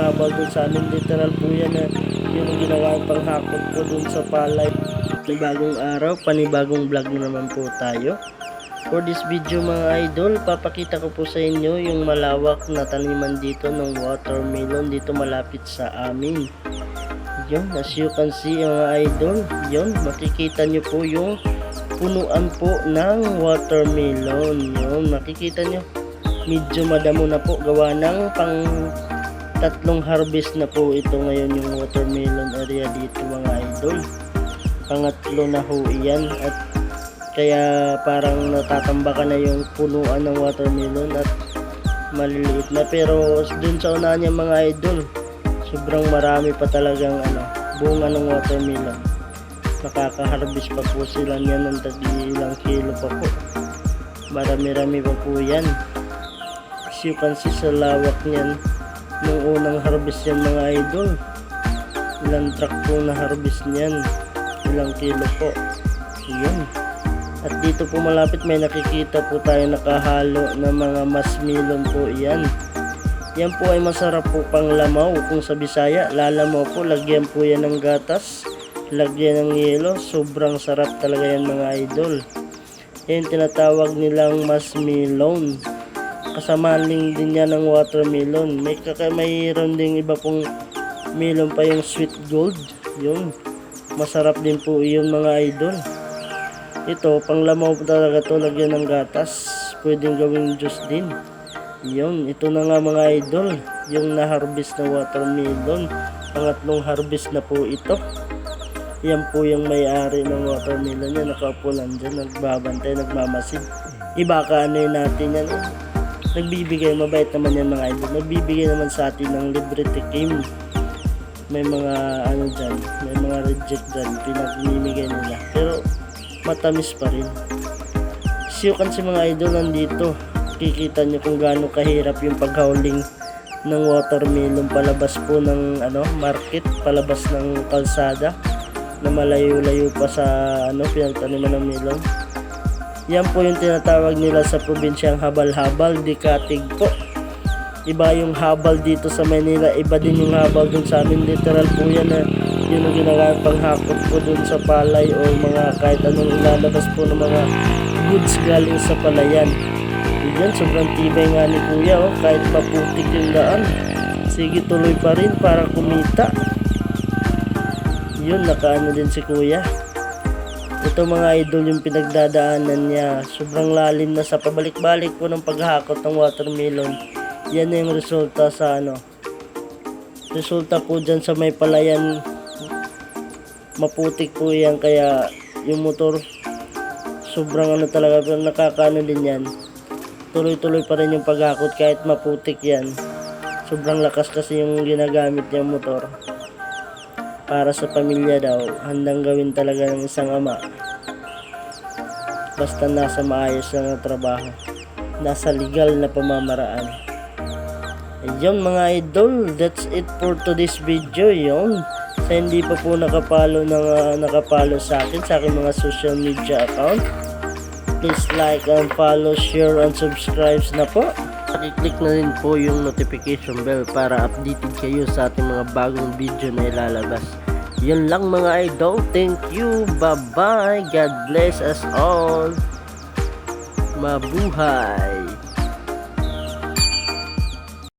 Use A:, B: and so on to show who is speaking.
A: habal dun sa amin. Literal po yan na yun ang ginawa panghakot ko dun sa palay. Panibagong araw, panibagong vlog na naman po tayo. For this video mga idol, papakita ko po sa inyo yung malawak na taniman dito ng watermelon dito malapit sa amin. Yun, as you can see mga idol, yun, makikita nyo po yung punuan po ng watermelon. Yun, makikita nyo, medyo madamo na po, gawa ng pang tatlong harvest na po ito ngayon yung watermelon area dito mga idol. Pangatlo na ho iyan at kaya parang natatambakan na yung punuan ng watermelon at maliliit na, pero dun sa unahan niya mga idol, sobrang marami pa talagang bunga ng watermelon. Nakaka-harvest pa po sila niyan ng ilang kilo pa po, marami-rami pa po yan. As you can see sa lawak niyan nung unang harvest yan mga idol, ilang truck po na harvest niyan, ilang kilo po yun. At dito po malapit may nakikita po tayo nakahalo na mga masmelon po yan. Yan po ay masarap po pang lamaw, kung sa Bisaya lalamaw po, lagyan po yan ng gatas, lagyan ng yelo, sobrang sarap talaga yan mga idol. Yan tinatawag nilang masmelon, kasamaling din yan ng watermelon. Mayroon ding iba pong melon pa, yung sweet gold, yun masarap din po yun mga idol. Ito panglamaw po talaga to, lagyan ng gatas, pwedeng gawing juice din. Yun, ito na nga mga idol, yung na-harvest na watermelon, pangatlong harvest na po ito. Yan po yung may-ari ng watermelon yan, nakaupo lang dyan, nagbabantay, nagmamasid. Ibaka natin yan, nagbibigay, mabait naman yan mga idol, nagbibigay naman sa atin ng libre tikim. May mga dyan, may mga reject dyan, pinagmimigay nila, pero matamis pa rin. So you can see mga idol, nandito kikita nyo kung gaano kahirap yung paghauling ng watermelon palabas po ng market, palabas ng kalsada na malayo-layo pa sa pinagtaniman ng melon. Yan po yung tinatawag nila sa probinsyang habal-habal, dikatig po. Iba yung habal dito sa Manila, iba din yung habal dun sa amin. Literal po yan na yun ang ginagawa panghakot po dun sa palay o mga kahit anong ilalabas po ng mga goods galing sa palayan. Yan, sobrang tibay nga ni kuya, kahit maputik yung daan, sige tuloy pa rin para kumita. Yun, nakaano din si kuya. Ito mga idol yung pinagdadaanan niya, sobrang lalim na sa pabalik-balik po ng paghakot ng watermelon. Yan na yung resulta sa resulta po dyan sa may palayan, maputik po yan, kaya yung motor sobrang talaga, pero nakakaano din yan, tuloy-tuloy pa rin yung paghakot kahit maputik yan. Sobrang lakas kasi yung ginagamit niyang motor para sa pamilya daw, handang gawin talaga ng isang ama basta nasa maayos na trabaho, nasa legal na pamamaraan. Ayun mga idol, that's it for today's video. Yun, sa hindi pa po nakapalo sa akin mga social media account, please like and follow, share and subscribe na po. I-click na rin po yung notification bell para updated kayo sa ating mga bagong video na ilalabas. Yun lang mga idol, thank you, bye bye, God bless us all, mabuhay.